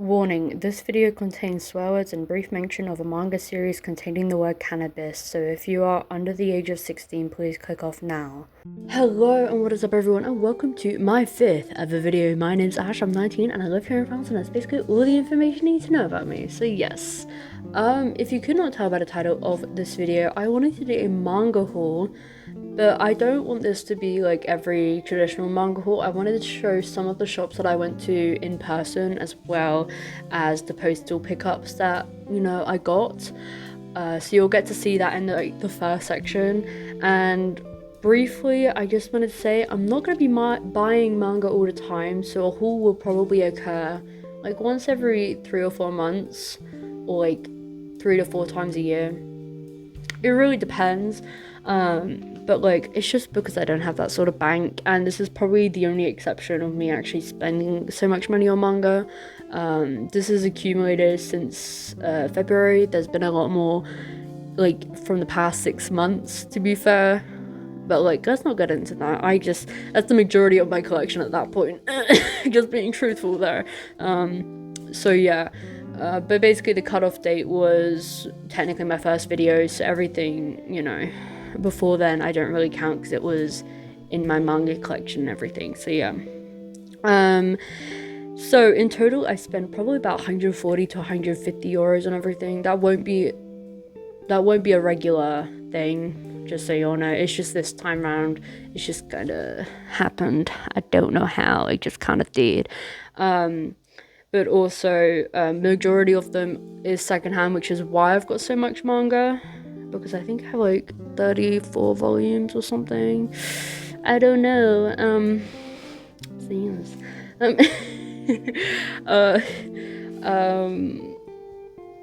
Warning, this video contains swear words and brief mention of a manga series containing the word cannabis, so if you are under the age of 16, please click off now. Hello and what is up everyone, and welcome to my 5th ever video. My name's Ash, I'm 19 and I live here in France, and that's basically all the information you need to know about me, so yes. If you could not tell by the title of this video, I wanted to do a manga haul. But I don't want this to be like every traditional manga haul. I wanted to show some of the shops that I went to in person, as well as the postal pickups that, I got. So you'll get to see that in the first section. And briefly, I just wanted to say I'm not going to be buying manga all the time, so a haul will probably occur like once every 3 or 4 months, or like 3 to 4 times a year. It really depends. But like, it's just because I don't have that sort of bank, and this is probably the only exception of me actually spending so much money on manga. This is accumulated since February. There's been a lot more like from the past 6 months, to be fair, but like, let's not get into that. That's the majority of my collection at that point. Just being truthful there. So yeah. But basically the cutoff date was technically my first video, so everything, before then I don't really count because it was in my manga collection and everything, so yeah. So in total I spent probably about 140 to 150 euros on everything. That won't be a regular thing, just so you all know. It's just this time around, it's just kind of happened. I don't know how, it just kind of did. But also, majority of them is secondhand, which is why I've got so much manga, because I think I have like 34 volumes or something. I don't know.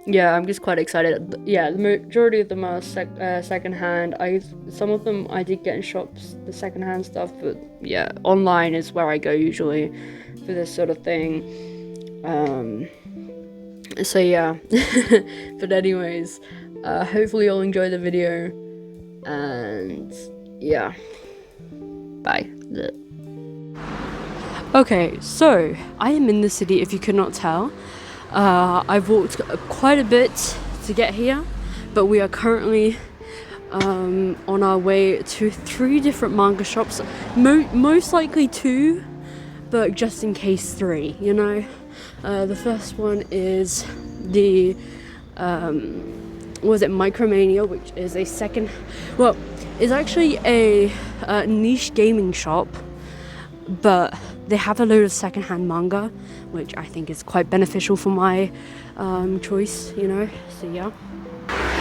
Yeah, I'm just quite excited. Yeah, the majority of them are secondhand. Some of them I did get in shops, the secondhand stuff, but yeah, online is where I go usually for this sort of thing. So yeah. But anyways, hopefully you'll enjoy the video, and yeah, bye. Okay, so I am in the city, if you could not tell. I've walked quite a bit to get here, but we are currently on our way to 3 different manga shops, most likely 2, but just in case 3, The first one is the Micromania, which is is actually a niche gaming shop, but they have a load of secondhand manga, which I think is quite beneficial for my choice, so yeah.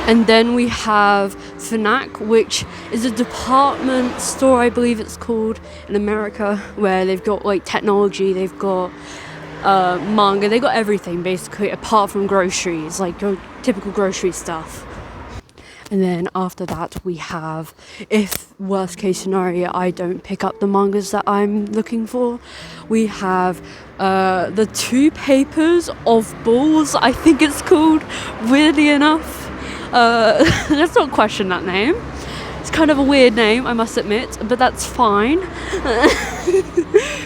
And then we have Fnac, which is a department store, I believe it's called, in America, where they've got like technology, they've got manga, they got everything basically, apart from groceries, like your typical grocery stuff. And then after that we have, if worst case scenario I don't pick up the mangas that I'm looking for, we have the 2 papers of balls, I think it's called, weirdly enough. Let's not question that name. It's kind of a weird name, I must admit, but that's fine.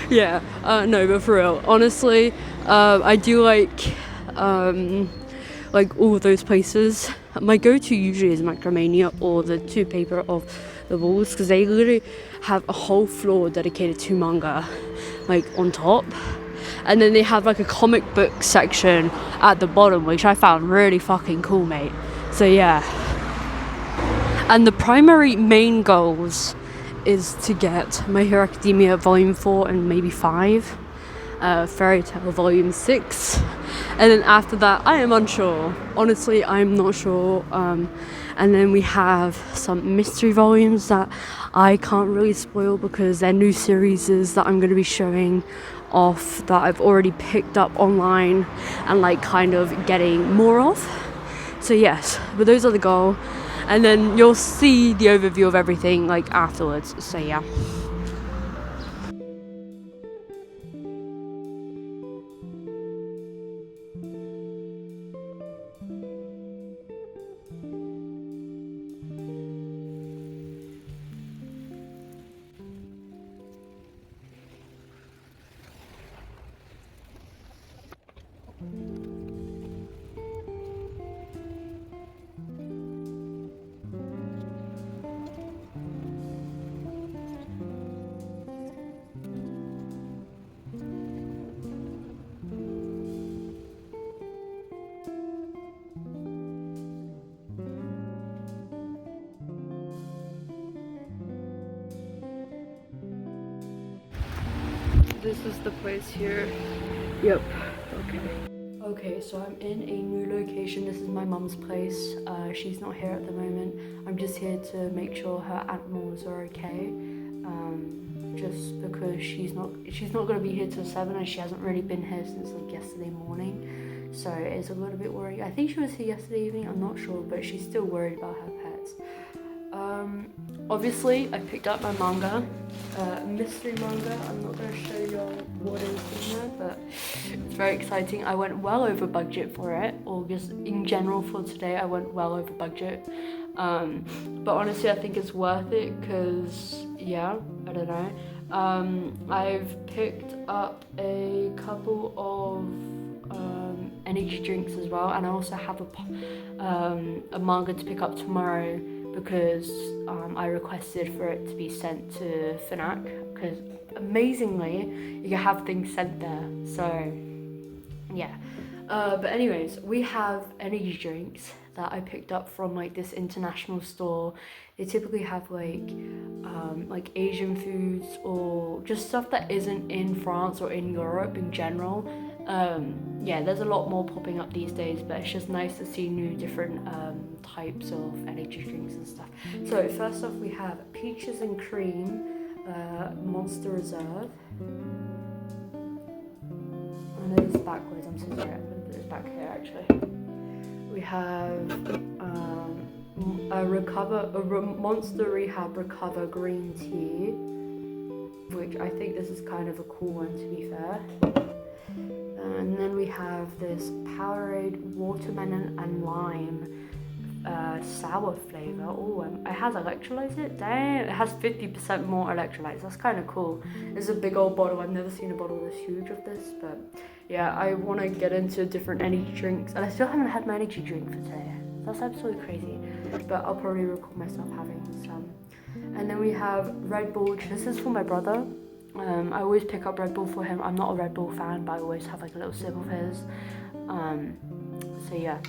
Yeah, no, but for real, honestly, I do like all of those places. My go-to usually is Macromania or the 2 paper of the walls, because they literally have a whole floor dedicated to manga, like on top, and then they have like a comic book section at the bottom, which I found really fucking cool, mate. So yeah. And the primary main goals is to get My Hero Academia Volume 4 and maybe 5, Fairy Tail Volume 6, and then after that I am unsure. Honestly, I'm not sure. And then we have some mystery volumes that I can't really spoil because they're new series that I'm going to be showing off, that I've already picked up online and like kind of getting more of. So yes, but those are the goal. And then you'll see the overview of everything like afterwards, so yeah. is the place here. Yep. Okay, so I'm in a new location. This is my mum's place. She's not here at the moment. I'm just here to make sure her animals are okay. Just because she's not gonna be here till 7, and she hasn't really been here since like yesterday morning. So it's a little bit worrying. I think she was here yesterday evening, I'm not sure, but she's still worried about her pets. Obviously I picked up my manga, mystery manga. I'm not going to show you all what is in there, but it's very exciting. I went well over budget for it, or just in general for today I went well over budget. But honestly I think it's worth it because, yeah, I don't know. I've picked up a couple of energy drinks as well, and I also have a manga to pick up tomorrow because I requested for it to be sent to Fnac, because amazingly you can have things sent there, so yeah. But anyways, we have energy drinks that I picked up from like this international store. They typically have like Asian foods or just stuff that isn't in France or in Europe in general. Yeah, there's a lot more popping up these days, but it's just nice to see new different types of energy drinks and stuff. So first off we have peaches and cream Monster Reserve. I know this is backwards, I'm so sorry, I'm gonna put this back here actually. We have a Monster Rehab Recover green tea, which I think this is kind of a cool one to be fair. And then we have this Powerade watermelon and lime sour flavor. Oh, it has electrolytes in it. Damn, it has 50% more electrolytes. That's kind of cool. It's a big old bottle. I've never seen a bottle this huge of this, but yeah, I want to get into different energy drinks, and I still haven't had my energy drink for today. That's absolutely crazy, but I'll probably record myself having some. And then we have Red Bull. This is for my brother. I always pick up Red Bull for him. I'm not a Red Bull fan, but I always have like a little sip of his. So yeah.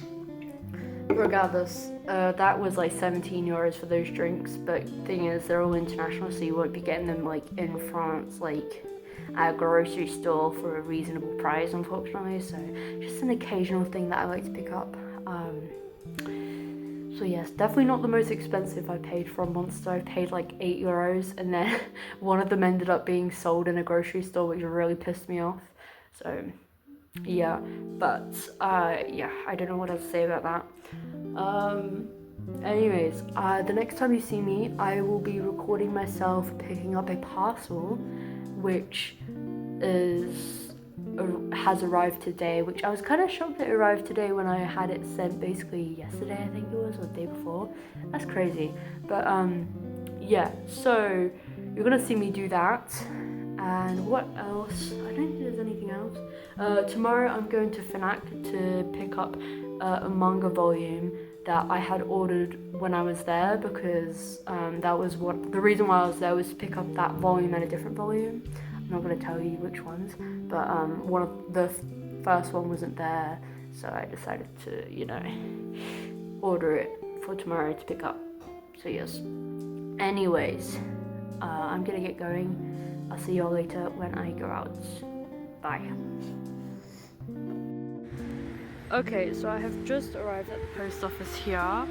Regardless, that was like 17 euros for those drinks, but thing is they're all international, so you won't be getting them like in France, like at a grocery store for a reasonable price, unfortunately. So just an occasional thing that I like to pick up. So yes, definitely not the most expensive I paid for a Monster. I paid like 8 euros, and then one of them ended up being sold in a grocery store, which really pissed me off. So yeah, but yeah, I don't know what else to say about that. Anyways, the next time you see me, I will be recording myself picking up a parcel, which has arrived today, which I was kind of shocked that it arrived today when I had it sent basically yesterday, I think it was, or the day before. That's crazy. But yeah, so you're gonna see me do that. And what else? I don't think there's anything else. Tomorrow I'm going to Fnac to pick up a manga volume that I had ordered when I was there, because that was the reason why I was there was to pick up that volume and a different volume. I'm not going to tell you which ones, but one of the first one wasn't there, so I decided to, you know, order it for tomorrow to pick up. So yes. Anyways, I'm gonna get going. I'll see y'all later when I go out. Bye. Okay, so I have just arrived at the post office here.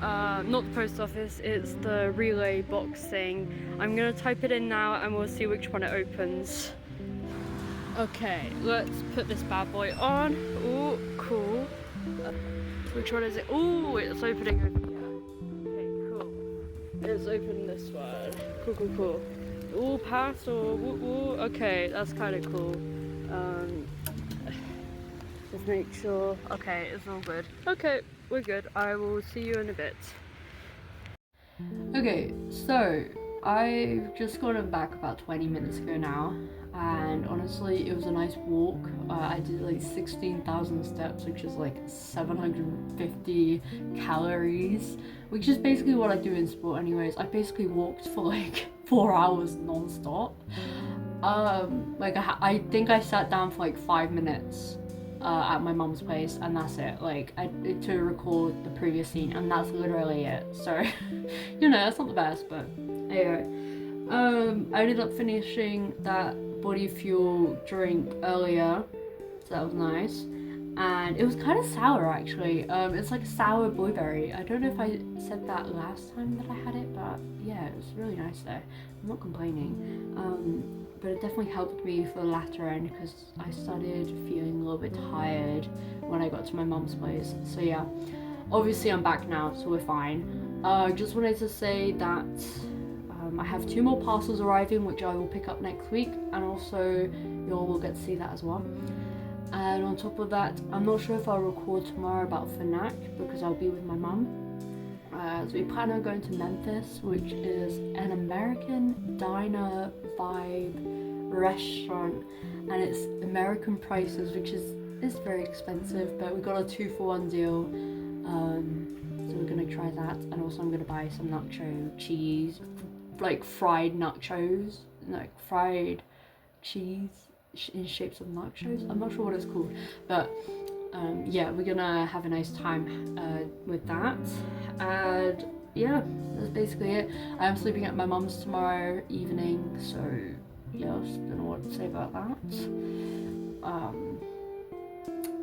Not the post office, it's the relay box thing. I'm gonna type it in now and we'll see which one it opens. Okay, let's put this bad boy on. Oh, cool. Which one is it? Oh, it's opening over here. Okay, cool. It's open this one. Cool. Ooh, parcel. Ooh. Okay, that's kind of cool. Just make sure. Okay, it's all good. Okay, we're good. I will see you in a bit. Okay, so I've just gotten back about 20 minutes ago now, and honestly, it was a nice walk. I did like 16,000 steps, which is like 750 calories, which is basically what I do in sport anyways. I basically walked for like 4 hours non-stop. Like I think I sat down for like 5 minutes at my mum's place, and that's it. Like to record the previous scene, and that's literally it. So you know, that's not the best, but anyway. I ended up finishing that body fuel drink earlier, so that was nice. And it was kind of sour actually. It's like a sour blueberry. I don't know if I said that last time that I had it, but yeah, it was really nice though. I'm not complaining. But it definitely helped me for the latter end because I started feeling a little bit tired when I got to my mum's place. So yeah, obviously I'm back now, so we're fine. Just wanted to say that I have 2 more parcels arriving, which I will pick up next week, and also you all will get to see that as well. And on top of that, I'm not sure if I'll record tomorrow about FNAC because I'll be with my mum. So we plan on going to Memphis, which is an American diner vibe restaurant, and it's American prices, which is very expensive, but we got a 2-for-1 deal. So we're gonna try that, and also I'm gonna buy some nacho cheese, like fried nachos, like fried cheese in shapes of nachos. I'm not sure what it's called, but yeah, we're gonna have a nice time with that. And yeah, that's basically it. I am sleeping at my mum's tomorrow evening, so yeah, I just don't know what to say about that.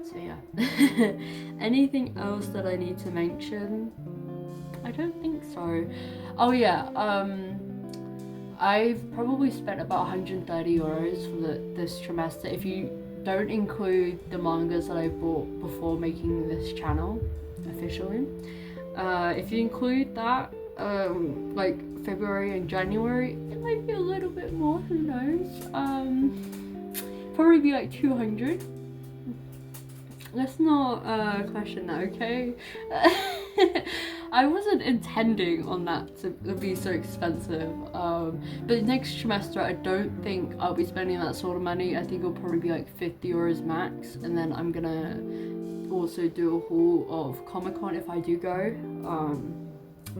So yeah. Anything else that I need to mention? I don't think so. Oh yeah, I've probably spent about 130 euros for this trimester if you don't include the mangas that I bought before making this channel officially. If you include that, like February and January, it might be a little bit more, who knows. Probably be like 200. Let's not question that, okay? I wasn't intending on that to be so expensive, but next trimester I don't think I'll be spending that sort of money. I think it'll probably be like 50 euros max, and then I'm gonna also do a haul of Comic-Con if I do go.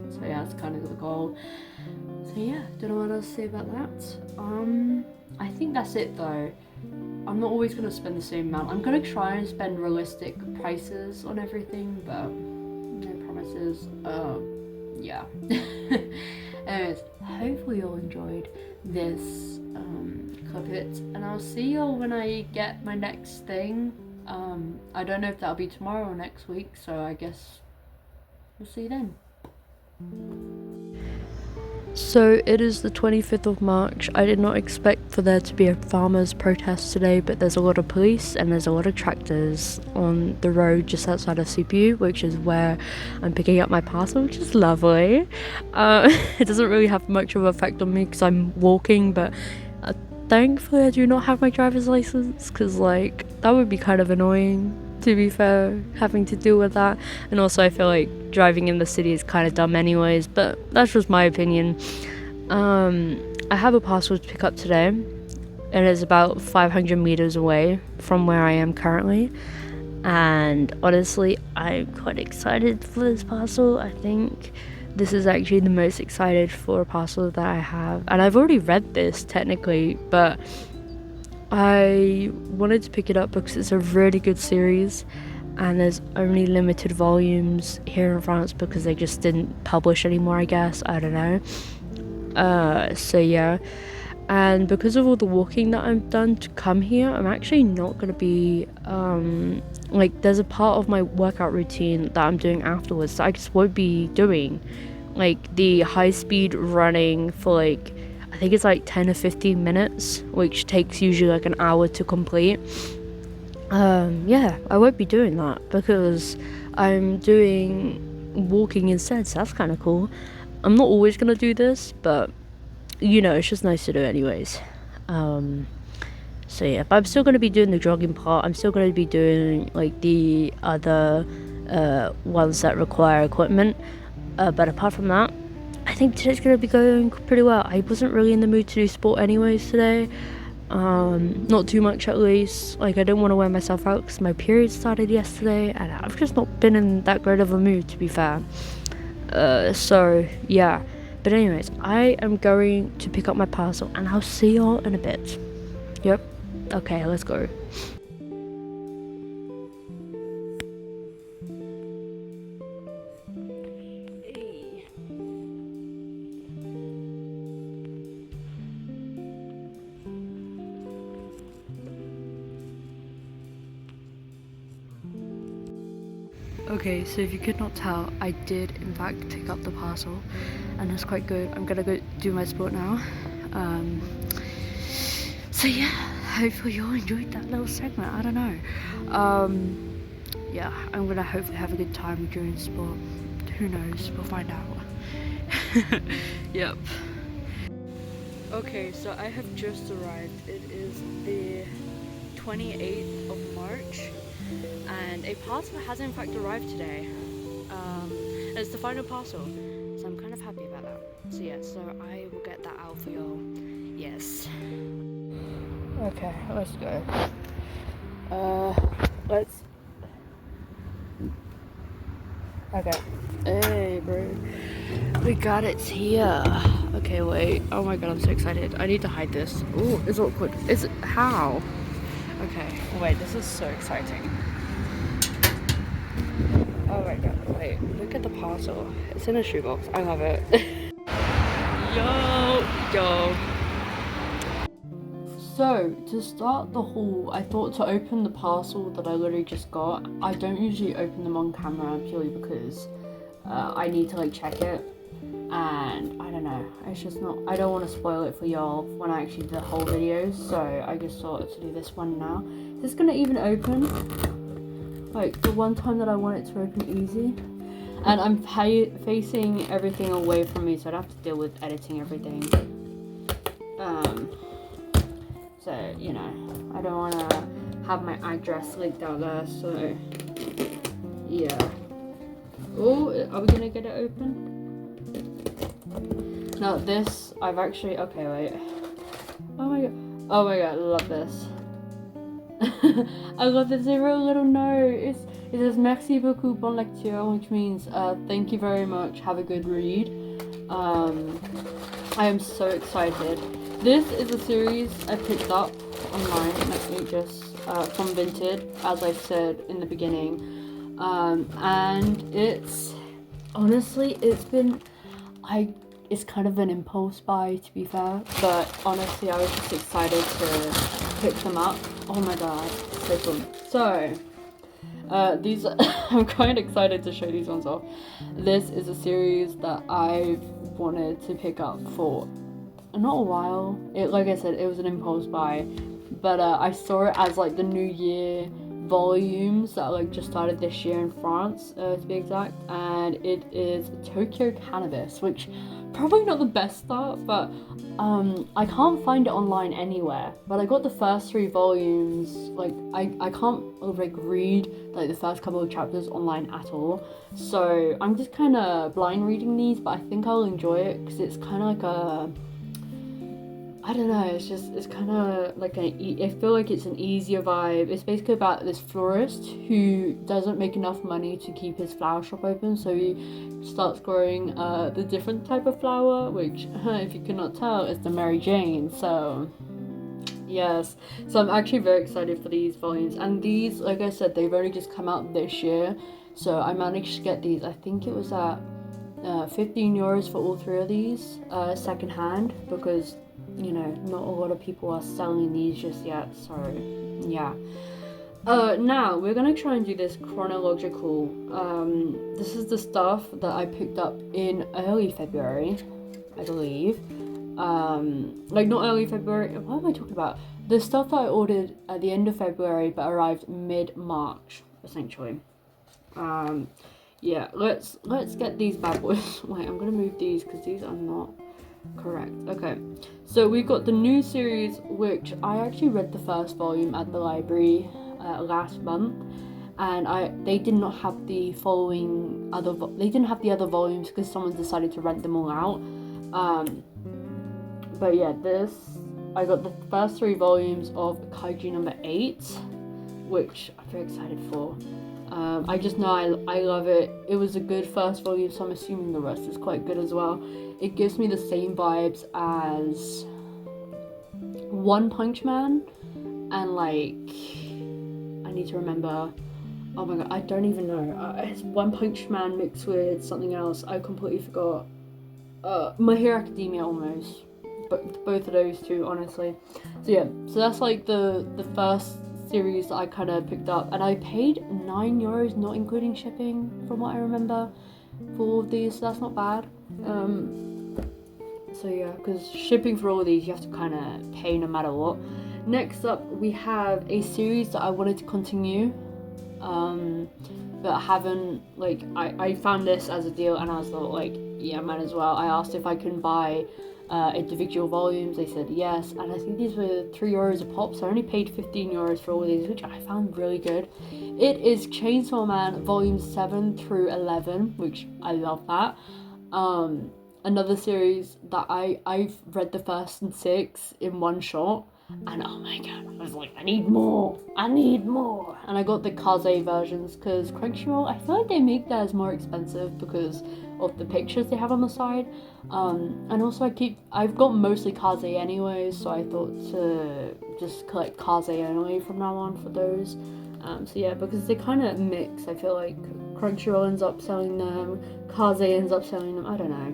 So yeah, that's kind of the goal. So yeah, don't know what else to say about that. I think that's it though. I'm not always going to spend the same amount. I'm going to try and spend realistic prices on everything, but no promises. Yeah. Anyways, hopefully you all enjoyed this clip it, and I'll see you all when I get my next thing. I don't know if that'll be tomorrow or next week, so I guess we'll see you then. So it is the 25th of March. I did not expect for there to be a farmers' protest today, but there's a lot of police and there's a lot of tractors on the road just outside of CPU, which is where I'm picking up my parcel, which is lovely. It doesn't really have much of an effect on me because I'm walking, but thankfully I do not have my driver's license because like that would be kind of annoying, to be fair, having to deal with that. And also I feel like driving in the city is kind of dumb anyways, but that's just my opinion. I have a parcel to pick up today, and it's about 500 meters away from where I am currently, and honestly I'm quite excited for this parcel. I think this is actually the most excited for a parcel that I have, and I've already read this technically, but I wanted to pick it up because it's a really good series, and there's only limited volumes here in France because they just didn't publish anymore, I guess. I don't know. So yeah, and because of all the walking that I've done to come here, I'm actually not gonna be like, there's a part of my workout routine that I'm doing afterwards that I just won't be doing, like the high speed running for like, I think it's like 10 or 15 minutes, which takes usually like an hour to complete. Yeah, I won't be doing that because I'm doing walking instead, so that's kind of cool. I'm not always gonna do this, but you know, it's just nice to do anyways. So yeah, but I'm still gonna be doing the jogging part. I'm still gonna be doing like the other ones that require equipment, but apart from that, I think today's gonna be going pretty well. I wasn't really in the mood to do sport anyways today. Not too much at least. Like, I didn't want to wear myself out because my period started yesterday, and I've just not been in that great of a mood, to be fair. So yeah, but anyways, I am going to pick up my parcel, and I'll see y'all in a bit. Yep. Okay, let's go. Okay, so if you could not tell, I did in fact pick up the parcel, and it's quite good. I'm gonna go do my sport now. So yeah, hopefully you all enjoyed that little segment. I don't know. Yeah, I'm gonna hopefully have a good time during sport. Who knows? We'll find out. Yep. Okay, so I have just arrived. It is the 28th of March, and a parcel has in fact arrived today. It's the final parcel, so I'm kind of happy about that. So yeah, so I will get that out for y'all. Yes. Okay, let's go. Let's. Okay. Hey, bro. We got it here. Okay, wait. Oh my god, I'm so excited. I need to hide this. Oh, it's awkward. Is it? How? Okay, wait, this is so exciting. Oh my god, wait, look at the parcel. It's in a shoebox. I love it. Yo. So, to start the haul, I thought to open the parcel that I literally just got. I don't usually open them on camera purely because I need to like check it. And I don't know, it's just not, I don't want to spoil it for y'all when I actually do the whole video, so I just thought to do this one now. Is this gonna even open? Like, the one time that I want it to open easy. And I'm facing everything away from me, so I'd have to deal with editing everything. So, you know, I don't want to have my address leaked out there, so, yeah. Oh, are we gonna get it open? No, this, I've actually, okay, wait. Oh my god, I love this. I love this. They wrote a little note. It says, merci beaucoup, bonne lecture, which means, thank you very much, have a good read. I am so excited. This is a series I picked up online, let me just, from Vinted, as I said in the beginning. And it's, honestly, it's kind of an impulse buy, to be fair, but honestly I was just excited to pick them up. Oh my god, so fun. So these I'm quite excited to show these ones off. This is a series that I've wanted to pick up for not a while. Like I said, it was an impulse buy, but I saw it as like the New Year volumes that like just started this year in France, to be exact, and it is Tokyo Cannabis, which probably not the best start, but I can't find it online anywhere. But I got the first 3 volumes. Like I can't like read like the first couple of chapters online at all, so I'm just kind of blind reading these, but I think I'll enjoy it because it's kind of like a, I don't know, it's kind of like I feel like it's an easier vibe. It's basically about this florist who doesn't make enough money to keep his flower shop open, so he starts growing the different type of flower, which, if you cannot tell, is the Mary Jane. So yes, so I'm actually very excited for these volumes, and these, like I said, they've only just come out this year, so I managed to get these. I think it was at 15 euros for all 3 of these, second hand, because, you know, not a lot of people are selling these just yet, so yeah. Now we're gonna try and do this chronological. This is the stuff that I picked up in early February, I believe. Like not early February, what am I talking about? The stuff that I ordered at the end of February but arrived mid-March, essentially. Yeah, let's get these bad boys. Wait, I'm gonna move these because these are not correct. Okay, so we've got the new series, which I actually read the first volume at the library last month, and they did not have the they didn't have the other volumes because someone decided to rent them all out. But yeah, I got the first 3 volumes of Kaiju number 8, which I'm very excited for. I just know I love it. It was a good first volume, so I'm assuming the rest is quite good as well. It gives me the same vibes as One Punch Man, and like, I need to remember, oh my god, I don't even know. It's One Punch Man mixed with something else. I completely forgot. My Hero Academia almost. But both of those two, honestly. So yeah, so that's like the first series that I kind of picked up, and I paid €9, not including shipping, from what I remember, for all of these. So that's not bad. So yeah, because shipping for all of these you have to kind of pay no matter what. Next up, we have a series that I wanted to continue, but I haven't. Like, I found this as a deal, and I was like, yeah, might as well. I asked if I can buy individual volumes. They said yes, and I think these were €3 a pop, so I only paid €15 for all of these, which I found really good. It is Chainsaw Man volumes 7 through 11, which I love that. Another series that I've read the first and 6 in one shot, and oh my god, I was like, I need more, and I got the Kaze versions because Crunchyroll, I feel like they make theirs more expensive because of the pictures they have on the side, and also I've got mostly Kaze anyways, so I thought to just collect Kaze only from now on for those. So yeah, because they kind of mix. I feel like Crunchyroll ends up selling them, Kaze ends up selling them, I don't know.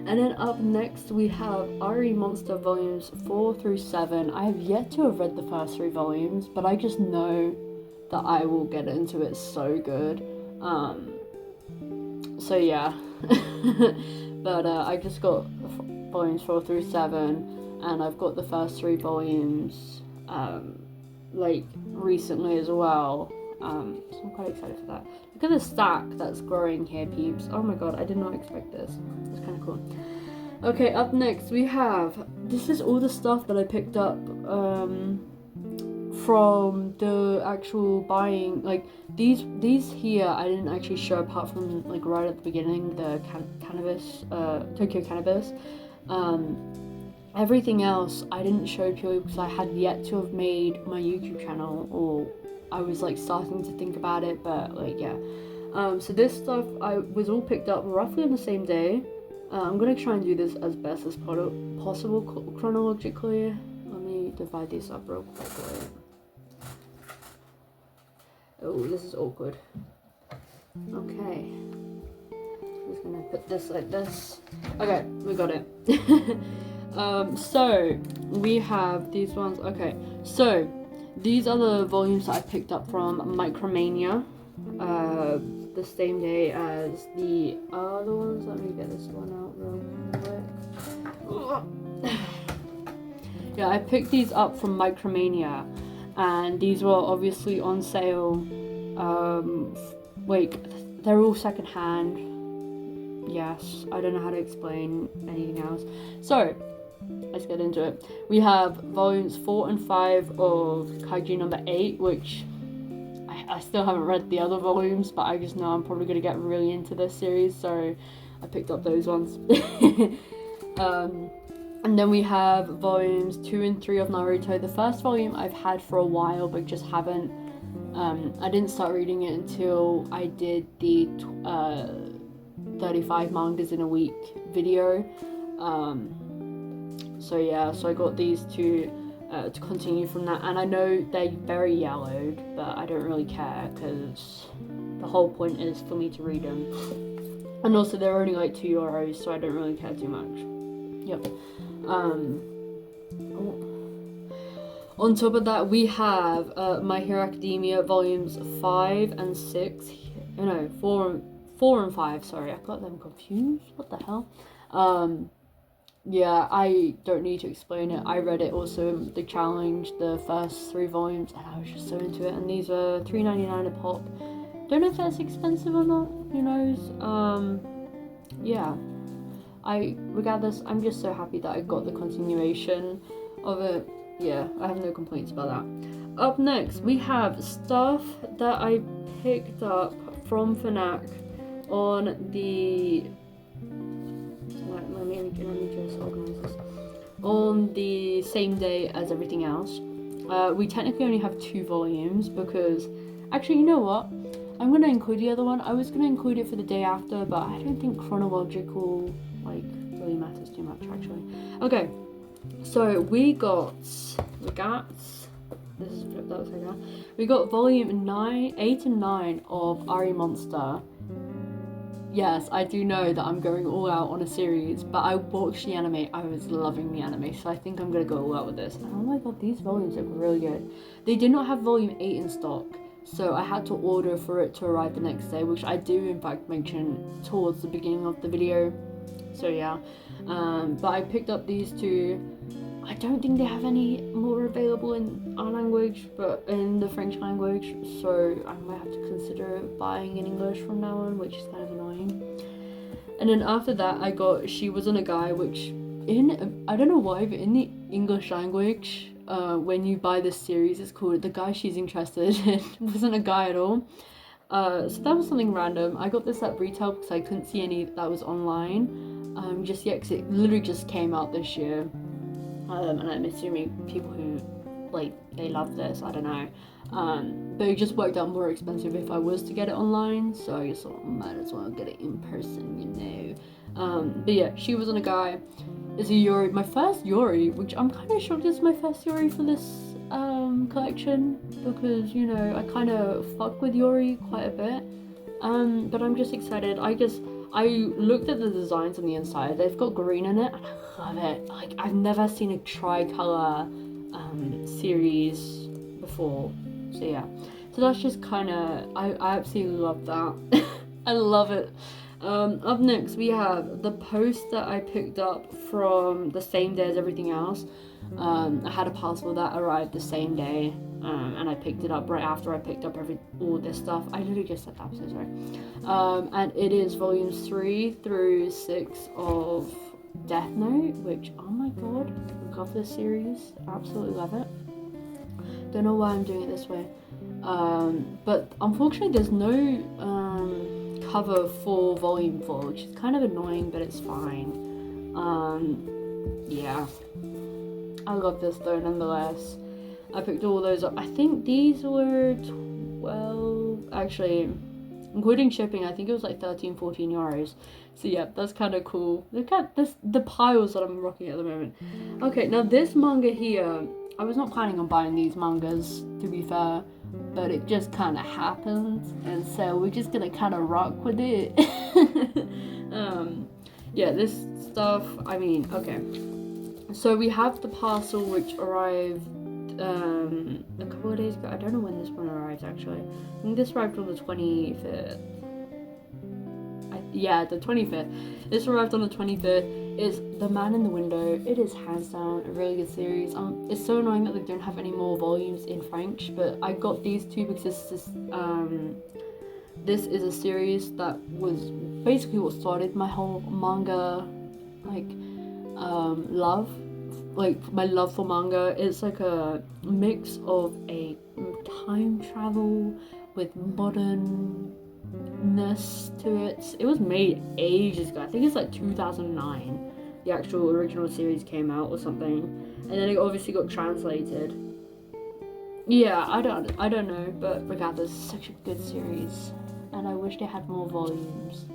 And then up next we have Ari Monster volumes 4 through 7. I have yet to have read the first 3 volumes, but I just know that I will get into it so good. So yeah. But I just got volumes 4 through 7, and I've got the first 3 volumes like recently as well. So I'm quite excited for that. Look at the stack that's growing here, peeps. Oh my god, I did not expect this. It's kind of cool. Okay, up next we have, this is all the stuff that I picked up from the actual buying. Like these here I didn't actually show, apart from like right at the beginning, the cannabis, Tokyo Cannabis. Everything else I didn't show purely because I had yet to have made my YouTube channel, or I was like starting to think about it, but like yeah. So this stuff I was all picked up roughly on the same day. I'm gonna try and do this as best as possible chronologically. Let me divide these up real quickly. Oh, this is awkward. Okay, just gonna put this like this. Okay, we got it. So we have these ones. Okay, so these are the volumes that I picked up from Micromania, the same day as the other ones. Let me get this one out real quick. Yeah, I picked these up from Micromania, and these were obviously on sale. Wait, they're all secondhand. Yes, I don't know how to explain anything else. So let's get into it. We have volumes 4 and 5 of Kaiju number 8, which I still haven't read the other volumes, but I just know I'm probably going to get really into this series, so I picked up those ones. And then we have volumes 2 and 3 of Naruto. The first volume I've had for a while, but just haven't, I didn't start reading it until I did the 35 mangas in a week video. So yeah, so I got these two to continue from that, and I know they're very yellowed, but I don't really care because the whole point is for me to read them, and also they're only like €2, so I don't really care too much. Yep. On top of that, we have My Hero Academia volumes 5 and 6. No, 4 and 5. Sorry, I got them confused. What the hell? Yeah, I don't need to explain it. I read it also, the challenge, the first 3 volumes, and I was just so into it. And these are $3.99 a pop. Don't know if that's expensive or not. Who knows? Yeah. Regardless, I'm just so happy that I got the continuation of it. Yeah, I have no complaints about that. Up next, we have stuff that I picked up from Fnac on the... Let me just organize this. On the same day as everything else. We technically only have 2 volumes because... Actually, you know what? I'm going to include the other one. I was going to include it for the day after, but I don't think chronological, really matters too much, actually. Okay, so we got... This is flipped upside down. We got volume 8 and 9 of Ari Monster yes, I do know that I'm going all out on a series, but I watched the anime. I was loving the anime, so I think I'm gonna go all out with this. And oh my god, these volumes look really good. They did not have volume 8 in stock, so I had to order for it to arrive the next day, which I do in fact mention towards the beginning of the video. So yeah, but I picked up these two. I don't think they have any more available in our language, but in the French language, so I might have to consider buying in English from now on, which is kind of annoying. And then after that, I got She Wasn't a Guy, which I don't know why, but in the English language, when you buy this series, it's called The Guy She's Interested in Wasn't a Guy at all. So that was something random. I got this at retail because I couldn't see any that was online just yet, because it literally just came out this year. And I'm assuming people who they love this, I don't know, but it just worked out more expensive if I was to get it online, so I just thought might as well get it in person, you know. But yeah, She Wasn't a Guy is a Yuri, my first Yuri, which I'm kind of shocked is my first Yuri for this collection, because you know I kind of fuck with Yuri quite a bit, but I'm just excited. I looked at the designs on the inside. They've got green in it, and I love it. Like, I've never seen a tricolor series before. So yeah. So that's just kind of, I absolutely love that. I love it. Up next, we have the post that I picked up from the same day as everything else. I had a parcel that arrived the same day, and I picked it up right after I picked up all this stuff. I literally just said that, I'm so sorry. And it is volumes 3 through 6 of Death Note, which, oh my god, love this series, absolutely love it. Don't know why I'm doing it this way, but unfortunately there's no cover for volume 4, which is kind of annoying, but it's fine. Yeah, I love this though nonetheless. I picked all those up. I think these were 12, actually, including shipping, I think it was like 13, 14 euros. So yeah, that's kind of cool. Look at this, the piles that I'm rocking at the moment. Okay, now this manga here, I was not planning on buying these mangas, to be fair, but it just kind of happened, and so we're just gonna kind of rock with it. Yeah, this stuff, I mean, okay. So we have the parcel which arrived a couple of days ago. I don't know when this one arrived actually. I think this arrived on the 25th. Yeah, the 25th. This arrived on the 25th. It's The Man in the Window. It is hands down a really good series. It's so annoying that they don't have any more volumes in French, but I got these two because this is a series that was basically what started my whole manga love. Like, my love for manga. It's like a mix of a time travel with modernness to it. It was made ages ago. I think it's like 2009 the actual original series came out or something, and then it obviously got translated. Yeah, I don't know, but regardless, it's such a good series, and I wish they had more volumes.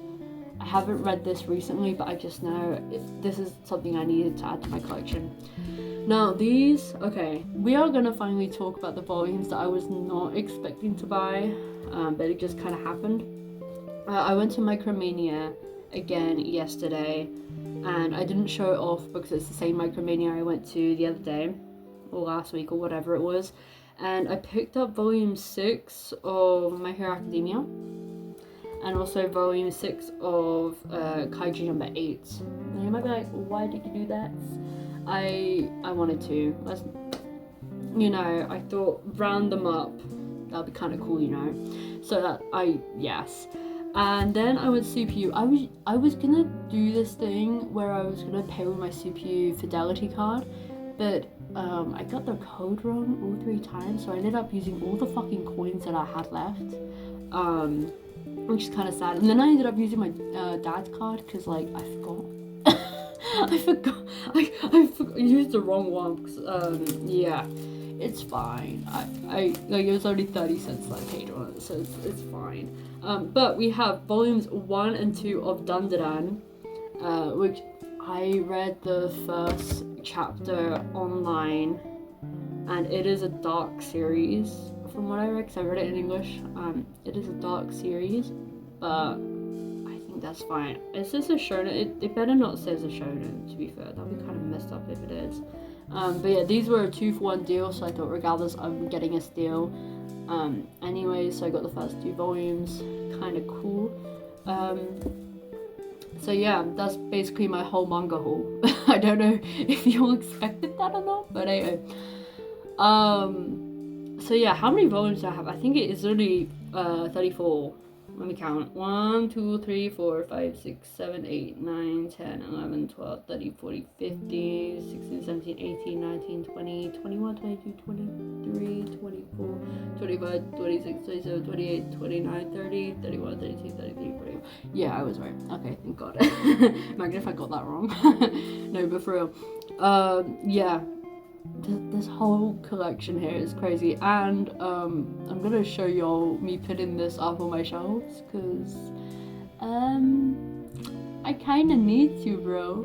I haven't read this recently, but I just know this is something I needed to add to my collection. Now these, okay, we are gonna finally talk about the volumes that I was not expecting to buy, but it just kind of happened. I went to Micromania again yesterday, and I didn't show it off because it's the same Micromania I went to the other day, or last week, or whatever it was, and I picked up volume 6 of My Hero Academia, and also volume 6 of Kaiju number 8. And you might be like, why did you do that? I wanted to. You know, I thought round them up. That'd be kind of cool, you know. So that yes. And then I went CPU. I was gonna do this thing where I was gonna pay with my CPU Fidelity card, but I got the code wrong all 3 times, so I ended up using all the fucking coins that I had left. Which is kind of sad. And then I ended up using my dad's card because, like, I forgot. I used the wrong one. Cause, yeah, it's fine. I like, it was only 30 cents that I paid on it, so it's fine. But we have volumes 1 and 2 of Dandadan, which I read the first chapter online, and it is a dark series. From what I read, because I read it in English, it is a dark series, but I think That's fine. Is this a shonen? It better not say it's a shonen, to be fair. That'd be kind of messed up if it is. But yeah, these were a 2-for-1 deal, so I thought regardless I'm getting a steal. Anyway, so I got the first 2 volumes. Kind of cool. So yeah, that's basically my whole manga haul. I don't know if you all expected that or not, but anyway. So yeah, how many volumes do I have? I think it is only 34. Let me count. 1, 2, 3, 4, 5, 6, 7, 8, 9, 10, 11, 12, 13, 14, 15, 16, 17, 18, 19, 20, 21, 22, 23, 24, 25, 26, 27, 28, 29, 30, 31, 32, 33, 41. Yeah, I was right. Okay, thank God. Imagine if I got that wrong. No, but for real. Yeah. This whole collection here is crazy, and I'm gonna show y'all me putting this up on my shelves because I kind of need to, bro.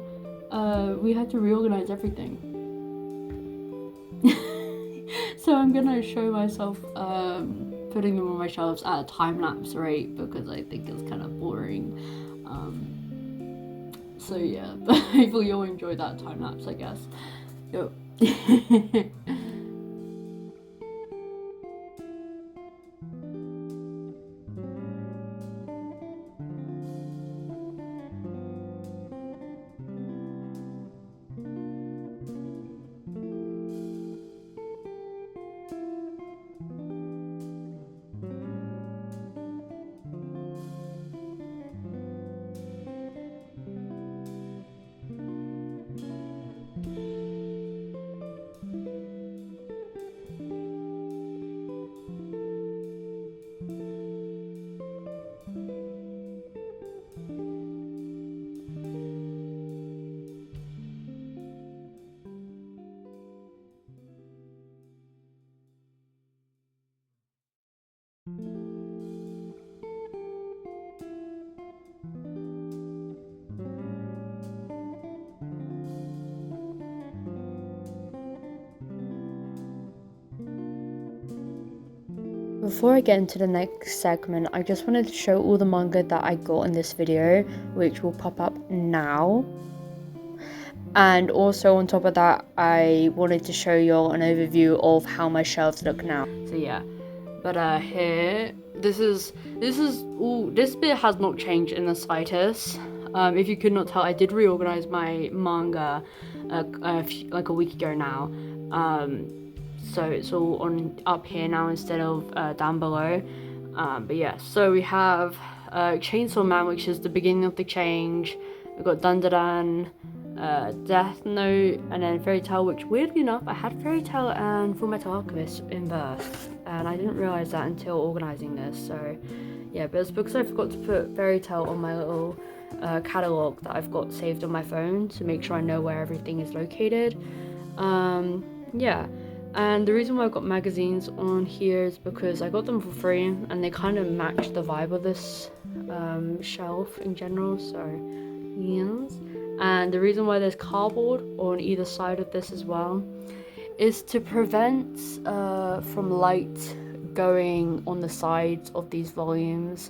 We had to reorganize everything. So I'm gonna show myself putting them on my shelves at a time-lapse rate because I think it's kind of boring. So yeah, but hopefully you'll enjoy that time-lapse, I guess. Yo. Before I get into the next segment, I just wanted to show all the manga that I got in this video, which will pop up now. And also on top of that, I wanted to show y'all an overview of how my shelves look now. So yeah, but here, this bit has not changed in the slightest. If you could not tell, I did reorganize my manga like a week ago now. So it's all on up here now instead of down below. But yeah, so we have Chainsaw Man, which is the beginning of the change. We've got Dandadan, Death Note, and then Fairy Tail, which weirdly enough, I had Fairy Tail and Fullmetal Alchemist in birth, and I didn't realize that until organizing this. So yeah, but it's because I forgot to put Fairy Tail on my little catalog that I've got saved on my phone to make sure I know where everything is located. Yeah. And the reason why I've got magazines on here is because I got them for free and they kind of match the vibe of this shelf in general, so yes. And the reason why there's cardboard on either side of this as well is to prevent from light going on the sides of these volumes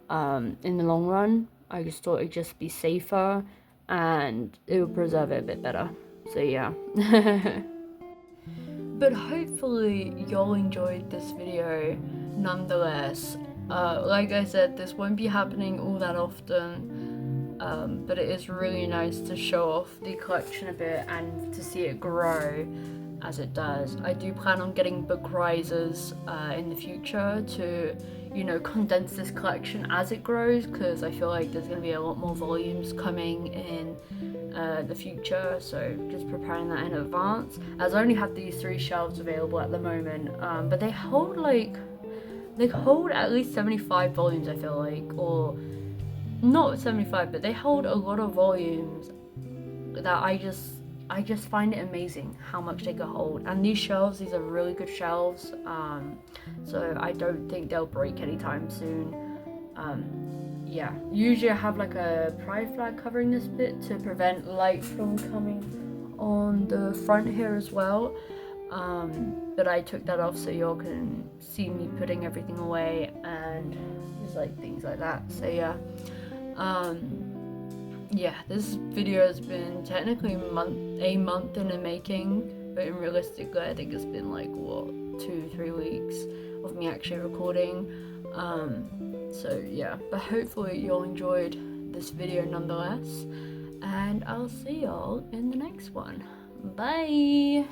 in the long run. I just thought it'd just be safer and it would preserve it a bit better, so yeah. But hopefully y'all enjoyed this video nonetheless. Like I said, this won't be happening all that often, but it is really nice to show off the collection a bit and to see it grow as it does. I do plan on getting book risers in the future to, you know, condense this collection as it grows, because I feel like there's going to be a lot more volumes coming in the future, so just preparing that in advance, as I only have these 3 shelves available at the moment, but they hold at least 75 volumes, I feel like, or not 75, but they hold a lot of volumes that I just find it amazing how much they can hold. And these are really good shelves, so I don't think they'll break anytime soon. Yeah, usually I have like a pride flag covering this bit to prevent light from coming on the front here as well, but I took that off so y'all can see me putting everything away and just like things like that. So yeah, Yeah, this video has been technically a month in the making, but realistically I think it's been like, what, 2-3 weeks of me actually recording. So yeah, but hopefully you all enjoyed this video nonetheless, and I'll see y'all in the next one. Bye!